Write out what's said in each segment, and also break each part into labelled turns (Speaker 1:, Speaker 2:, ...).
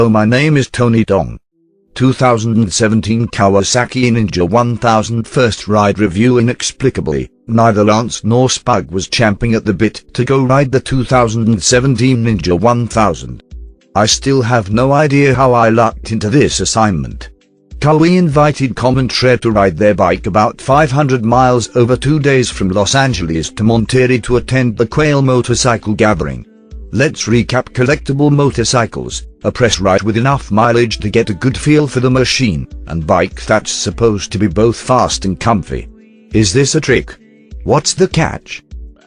Speaker 1: Oh, my name is Tony Dong. 2017 Kawasaki Ninja 1000 first ride review. Inexplicably, neither Lance nor Spurg was champing at the bit to go ride the 2017 Ninja 1000. I still have no idea how I lucked into this assignment. Kawi invited Monterey to ride their bike about 500 miles over 2 days from Los Angeles to Monterey to attend the Quail Motorcycle Gathering. Let's recap. Collectible motorcycles, a press ride with enough mileage to get a good feel for the machine, and bike that's supposed to be both fast and comfy. Is this a trick? What's the catch?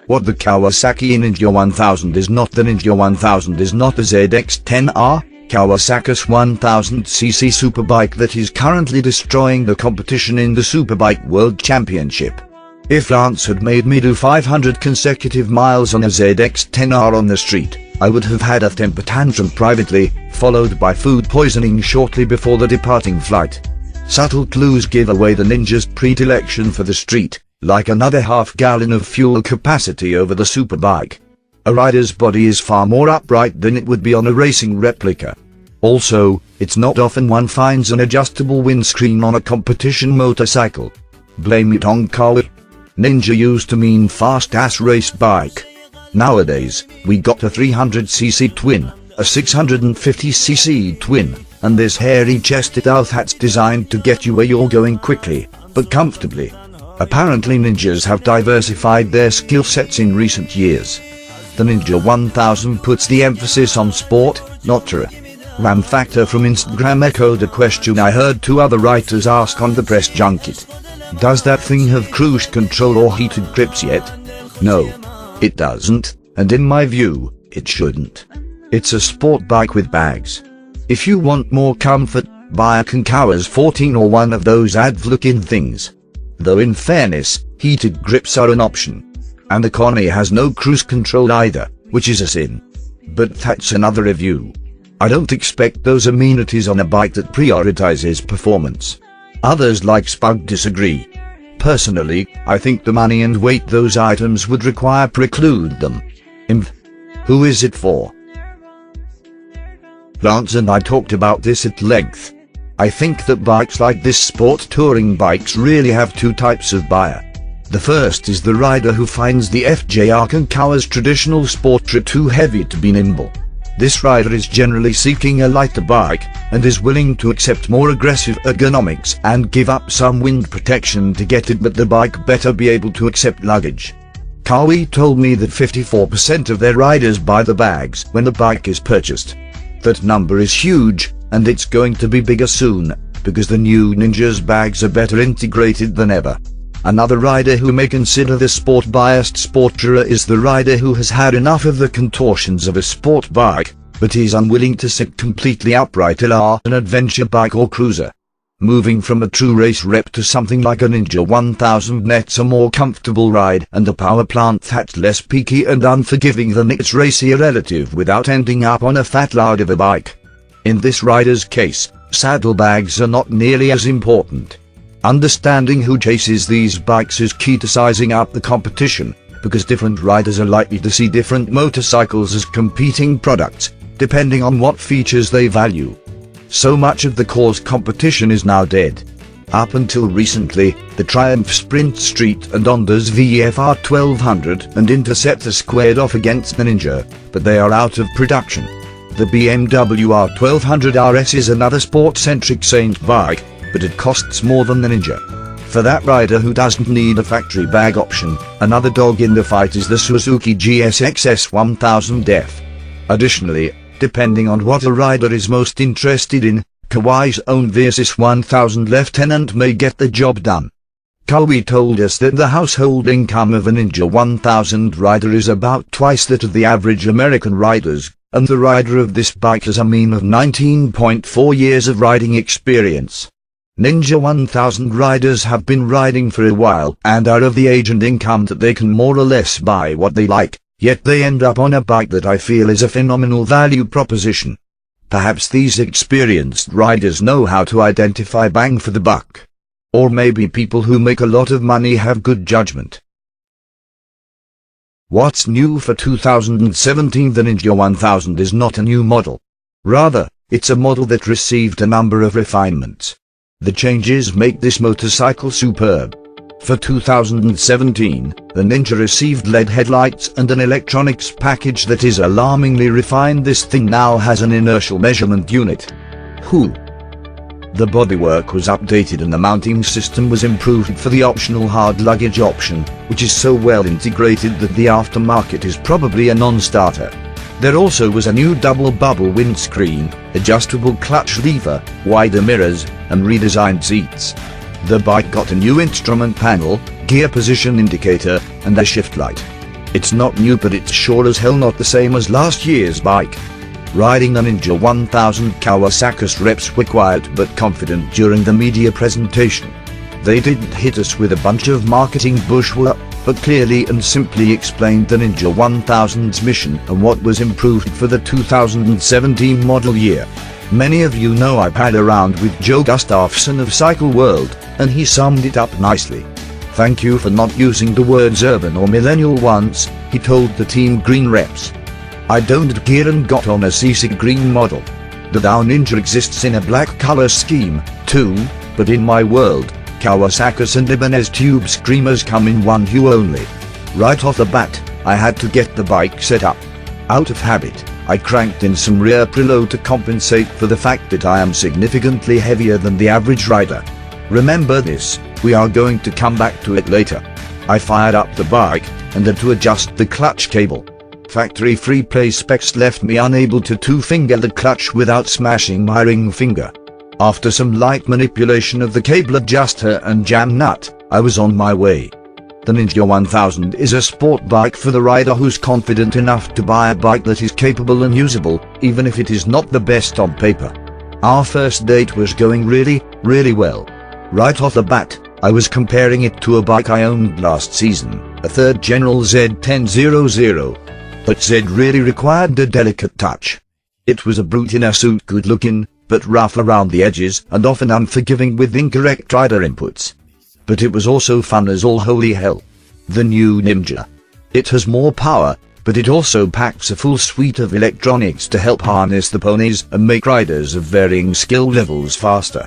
Speaker 1: What the Kawasaki Ninja 1000 is not. The Ninja 1000 is not a ZX-10R, Kawasaki's 1000cc superbike that is currently destroying the competition in the Superbike World Championship. If Lance had made me do 500 consecutive miles on a ZX-10R on the street, I would have had a temper tantrum privately, followed by food poisoning shortly before the departing flight. Subtle clues give away the Ninja's predilection for the street, like another half-gallon of fuel capacity over the superbike. A rider's body is far more upright than it would be on a racing replica. Also, it's not often one finds an adjustable windscreen on a competition motorcycle. Blame it on Kawi. Ninja used to mean fast-ass race bike. Nowadays, we got a 300cc twin, a 650cc twin, and this hairy-chested elf that's designed to get you where you're going quickly, but comfortably. Apparently Ninjas have diversified their skill sets in recent years. The Ninja 1000 puts the emphasis on sport, not terror. Ram Factor from Instagram echoed a question I heard 2 other writers ask on the press junket. Does that thing have cruise control or heated grips yet? No. It doesn't, and in my view, it shouldn't. It's a sport bike with bags. If you want more comfort, buy a Kawi's 14 or one of those ad-looking things. Though in fairness, heated grips are an option. And the Kawi has no cruise control either, which is a sin. But that's another review. I don't expect those amenities on a bike that prioritizes performance. Others like Spurg disagree. Personally, I think the money and weight those items would require preclude them. Who is it for? Lance and I talked about this at length. I think that bikes like this, sport touring bikes, really have 2 types of buyer. The first is the rider who finds the FJR Kawi's traditional sport trip too heavy to be nimble. This rider is generally seeking a lighter bike, and is willing to accept more aggressive ergonomics and give up some wind protection to get it, but the bike better be able to accept luggage. Kawi told me that 54% of their riders buy the bags when the bike is purchased. That number is huge, and it's going to be bigger soon, because the new Ninja's bags are better integrated than ever. Another rider who may consider the sport-biased sportera is the rider who has had enough of the contortions of a sport bike, but is unwilling to sit completely upright on an adventure bike or cruiser. Moving from a true race rep to something like a Ninja 1000 nets a more comfortable ride and a power plant that's less peaky and unforgiving than its racier relative without ending up on a fat load of a bike. In this rider's case, saddlebags are not nearly as important. Understanding who chases these bikes is key to sizing up the competition, because different riders are likely to see different motorcycles as competing products, depending on what features they value. So much of the core's competition is now dead. Up until recently, the Triumph Sprint Street and Honda's VFR 1200 and Interceptor squared off against the Ninja, but they are out of production. The BMW R1200 RS is another sport-centric Saint bike, but it costs more than the Ninja. For that rider who doesn't need a factory bag option, another dog in the fight is the Suzuki GSX-S 1000F. Additionally, depending on what a rider is most interested in, Kawi's own Versys 1000 Lieutenant may get the job done. Kawi told us that the household income of a Ninja 1000 rider is about twice that of the average American riders, and the rider of this bike has a mean of 19.4 years of riding experience. Ninja 1000 riders have been riding for a while and are of the age and income that they can more or less buy what they like, yet they end up on a bike that I feel is a phenomenal value proposition. Perhaps these experienced riders know how to identify bang for the buck. Or maybe people who make a lot of money have good judgment. What's new for 2017? The Ninja 1000 is not a new model. Rather, It's a model that received a number of refinements. The changes make this motorcycle superb. For 2017, the Ninja received LED headlights and an electronics package that is alarmingly refined. This thing now has an inertial measurement unit. The bodywork was updated and the mounting system was improved for the optional hard luggage option, which is so well integrated that the aftermarket is probably a non-starter. There also was a new double bubble windscreen, adjustable clutch lever, wider mirrors, and redesigned seats. The bike got a new instrument panel, gear position indicator, and a shift light. It's not new, but it's sure as hell not the same as last year's bike. Riding the Ninja 1000, Kawasaki's reps were quiet but confident during the media presentation. They didn't hit us with a bunch of marketing bushwork, but clearly and simply explained the Ninja 1000's mission and what was improved for the 2017 model year. Many of you know I pal around with Joe Gustafsson of Cycle World, and he summed it up nicely. "Thank you for not using the words urban or millennial once," he told the Team Green reps. "I don't care and got on a CC green model. The Dow Ninja exists in a black color scheme, too, but in my world, Kawasaki's and Ibanez tube screamers come in one hue only." Right off the bat, I had to get the bike set up. Out of habit, I cranked in some rear preload to compensate for the fact that I am significantly heavier than the average rider. Remember this, we are going to come back to it later. I fired up the bike, and had to adjust the clutch cable. Factory free play specs left me unable to two-finger the clutch without smashing my ring finger. After some light manipulation of the cable adjuster and jam nut, I was on my way. The Ninja 1000 is a sport bike for the rider who's confident enough to buy a bike that is capable and usable, even if it is not the best on paper. Our first date was going really well. Right off the bat, I was comparing it to a bike I owned last season, a third General Z1000. But Z really required a delicate touch. It was a brute in a suit, good looking, but rough around the edges and often unforgiving with incorrect rider inputs. But it was also fun as all holy hell. The new Ninja. It has more power, but it also packs a full suite of electronics to help harness the ponies and make riders of varying skill levels faster.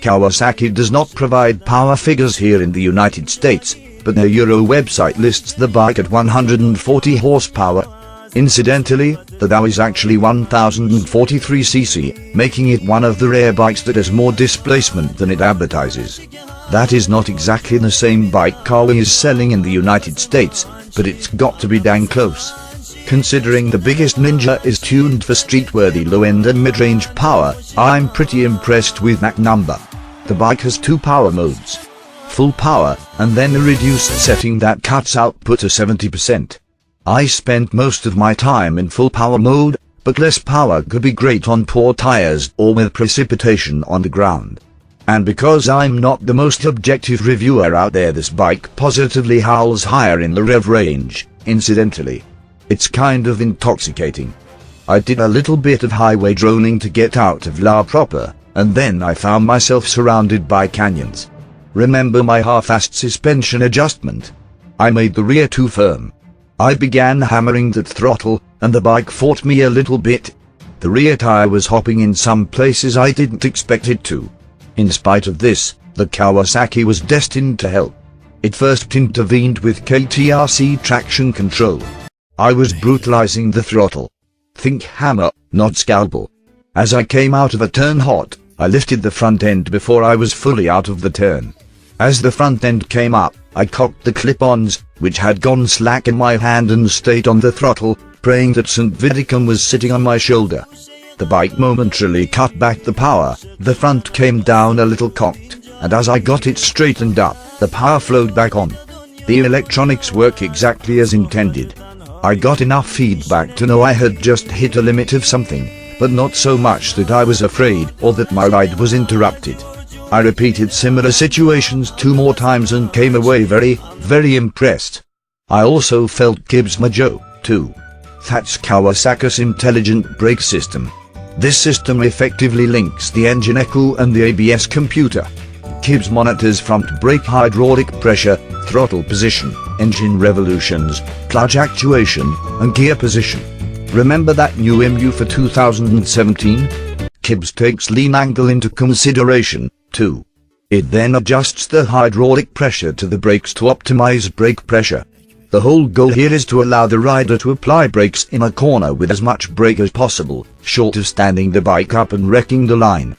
Speaker 1: Kawasaki does not provide power figures here in the United States, but their Euro website lists the bike at 140 horsepower. Incidentally, the Dow is actually 1043 cc, making it one of the rare bikes that has more displacement than it advertises. That is not exactly the same bike Kawi is selling in the United States, but it's got to be dang close. Considering the biggest Ninja is tuned for street-worthy low-end and mid-range power, I'm pretty impressed with that number. The bike has two power modes. Full power, and then a reduced setting that cuts output to 70%. I spent most of my time in full power mode, but less power could be great on poor tires or with precipitation on the ground. And because I'm not the most objective reviewer out there, this bike positively howls higher in the rev range. Incidentally, it's kind of intoxicating. I did a little bit of highway droning to get out of La Proper, and then I found myself surrounded by canyons. Remember my half-assed suspension adjustment? I made the rear too firm. I began hammering that throttle, and the bike fought me a little bit. The rear tire was hopping in some places I didn't expect it to. In spite of this, the Kawasaki was destined to help. It first intervened with KTRC traction control. I was brutalizing the throttle. Think hammer, not scalpel. As I came out of a turn hot, I lifted the front end before I was fully out of the turn. As the front end came up, I cocked the clip-ons, which had gone slack in my hand, and stayed on the throttle, praying that St. Vidicum was sitting on my shoulder. The bike momentarily cut back the power, the front came down a little cocked, and as I got it straightened up, the power flowed back on. The electronics work exactly as intended. I got enough feedback to know I had just hit a limit of something, but not so much that I was afraid or that my ride was interrupted. I repeated similar situations 2 more times and came away very impressed. I also felt Gibbs Mojo, too. That's Kawasaki's intelligent brake system. This system effectively links the engine echo and the ABS computer. Gibbs monitors front brake hydraulic pressure, throttle position, engine revolutions, clutch actuation, and gear position. Remember that new MU for 2017? Tibbs takes lean angle into consideration, too. It then adjusts the hydraulic pressure to the brakes to optimize brake pressure. The whole goal here is to allow the rider to apply brakes in a corner with as much brake as possible, short of standing the bike up and wrecking the line.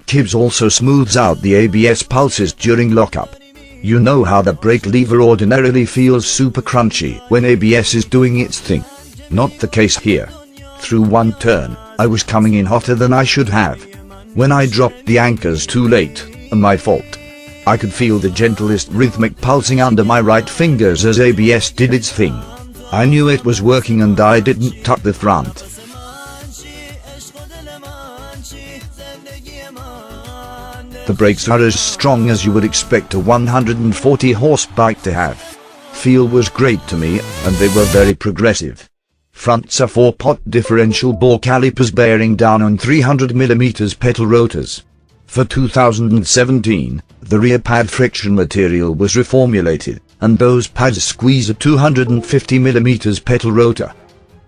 Speaker 1: Tibbs also smooths out the ABS pulses during lockup. You know how the brake lever ordinarily feels super crunchy when ABS is doing its thing. Not the case here. Through one turn, I was coming in hotter than I should have. When I dropped the anchors too late, and my fault, I could feel the gentlest rhythmic pulsing under my right fingers as ABS did its thing. I knew it was working and I didn't tuck the front. The brakes are as strong as you would expect a 140 horse bike to have. Feel was great to me, and they were very progressive. Fronts are 4-pot differential bore calipers bearing down on 300mm petal rotors. For 2017, the rear pad friction material was reformulated, and those pads squeeze a 250mm petal rotor.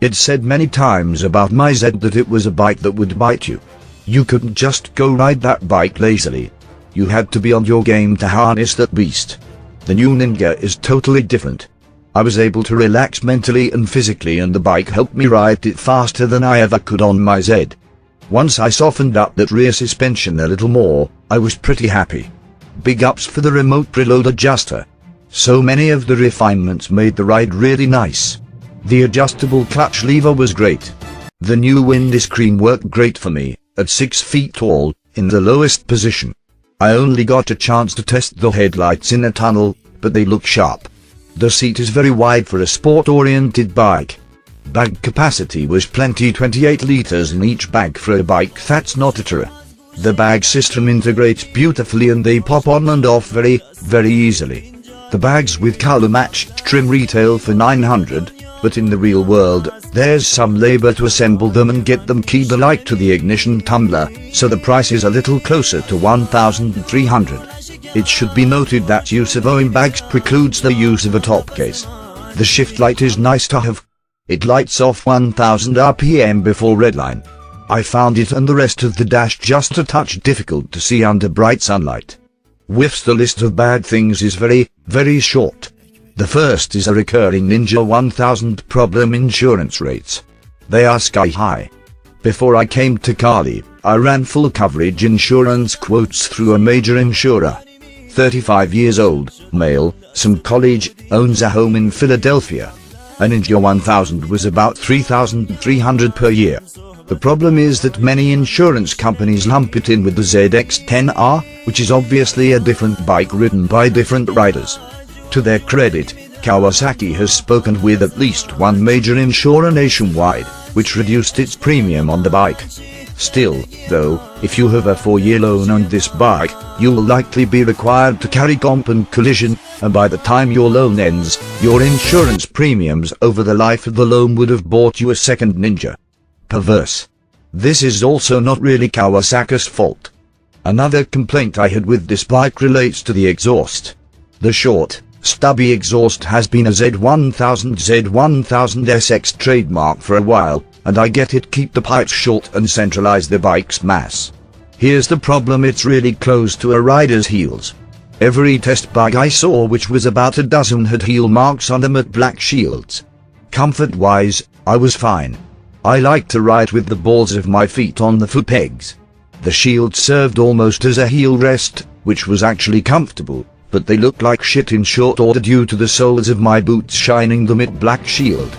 Speaker 1: It's said many times about my Z that it was a bike that would bite you. You couldn't just go ride that bike lazily. You had to be on your game to harness that beast. The new Ninja is totally different. I was able to relax mentally and physically, and the bike helped me ride it faster than I ever could on my Z. Once I softened up that rear suspension a little more, I was pretty happy. Big ups for the remote preload adjuster. So many of the refinements made the ride really nice. The adjustable clutch lever was great. The new windscreen worked great for me, at 6 feet tall, in the lowest position. I only got a chance to test the headlights in a tunnel, but they look sharp. The seat is very wide for a sport-oriented bike. Bag capacity was plenty, 28 liters in each bag for a bike that's not a tourer. The bag system integrates beautifully and they pop on and off very easily. The bags with color-matched trim retail for $900, but in the real world, there's some labor to assemble them and get them keyed alike to the ignition tumbler, so the price is a little closer to $1,300. It should be noted that use of OEM bags precludes the use of a top case. The shift light is nice to have. It lights off 1000 RPM before redline. I found it and the rest of the dash just a touch difficult to see under bright sunlight. Whiffs. The list of bad things is very short. The first is a recurring Ninja 1000 problem: insurance rates. They are sky high. Before I came to Kawi, I ran full coverage insurance quotes through a major insurer. 35 years old, male, some college, owns a home in Philadelphia. A Ninja 1000 was about $3,300 per year. The problem is that many insurance companies lump it in with the ZX-10R, which is obviously a different bike ridden by different riders. To their credit, Kawasaki has spoken with at least one major insurer nationwide, which reduced its premium on the bike. Still, though, if you have a 4-year loan on this bike, you will likely be required to carry comp and collision, and by the time your loan ends, your insurance premiums over the life of the loan would have bought you a second Ninja. Perverse. This is also not really Kawasaki's fault. Another complaint I had with this bike relates to the exhaust. The short, stubby exhaust has been a Z1000SX trademark for a while, and I get it, keep the pipes short and centralize the bike's mass. Here's the problem: it's really close to a rider's heels. Every test bike I saw, which was about a dozen, had heel marks on them at black shields. Comfort-wise, I was fine. I like to ride with the balls of my feet on the foot pegs. The shield served almost as a heel rest, which was actually comfortable, but they looked like shit in short order due to the soles of my boots shining the matte black shield.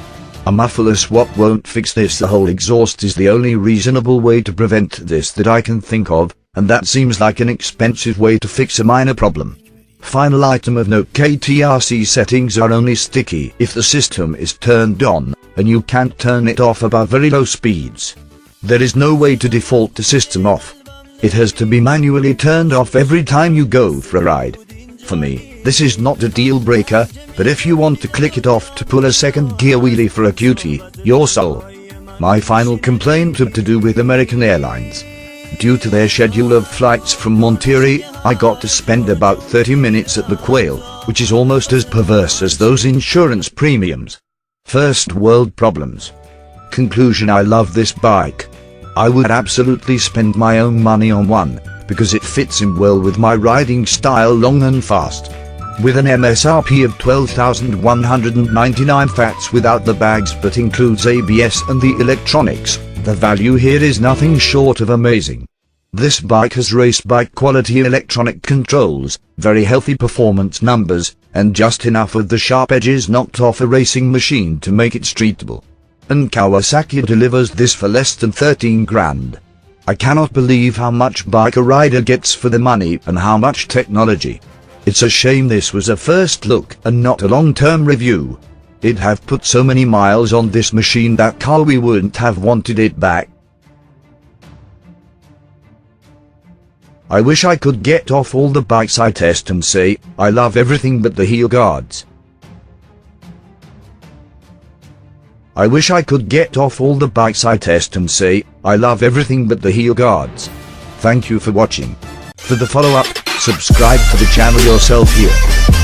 Speaker 1: A muffler swap won't fix this. The whole exhaust is the only reasonable way to prevent this that I can think of, and that seems like an expensive way to fix a minor problem. Final item of note: KTRC settings are only sticky if the system is turned on, and you can't turn it off above very low speeds. There is no way to default the system off. It has to be manually turned off every time you go for a ride. For me, this is not a deal breaker, but if you want to click it off to pull a second gear wheelie for a cutie, your soul. My final complaint had to do with American Airlines. Due to their schedule of flights from Monterey, I got to spend about 30 minutes at the Quail, which is almost as perverse as those insurance premiums. First world problems. Conclusion: I love this bike. I would absolutely spend my own money on one, because it fits in well with my riding style, long and fast. With an MSRP of $12,199 that's without the bags but includes ABS and the electronics, the value here is nothing short of amazing. This bike has race bike quality electronic controls, very healthy performance numbers, and just enough of the sharp edges knocked off a racing machine to make it streetable. And Kawasaki delivers this for less than 13 grand. I cannot believe how much bike a rider gets for the money and how much technology. It's a shame this was a first look and not a long-term review. It'd have put so many miles on this machine that Kawi wouldn't have wanted it back. I wish I could get off all the bikes I test and say, I love everything but the heel guards. I wish I could get off all the bikes I test and say, I love everything but the heel guards. Thank you for watching. For the follow-up, subscribe to the channel yourself here.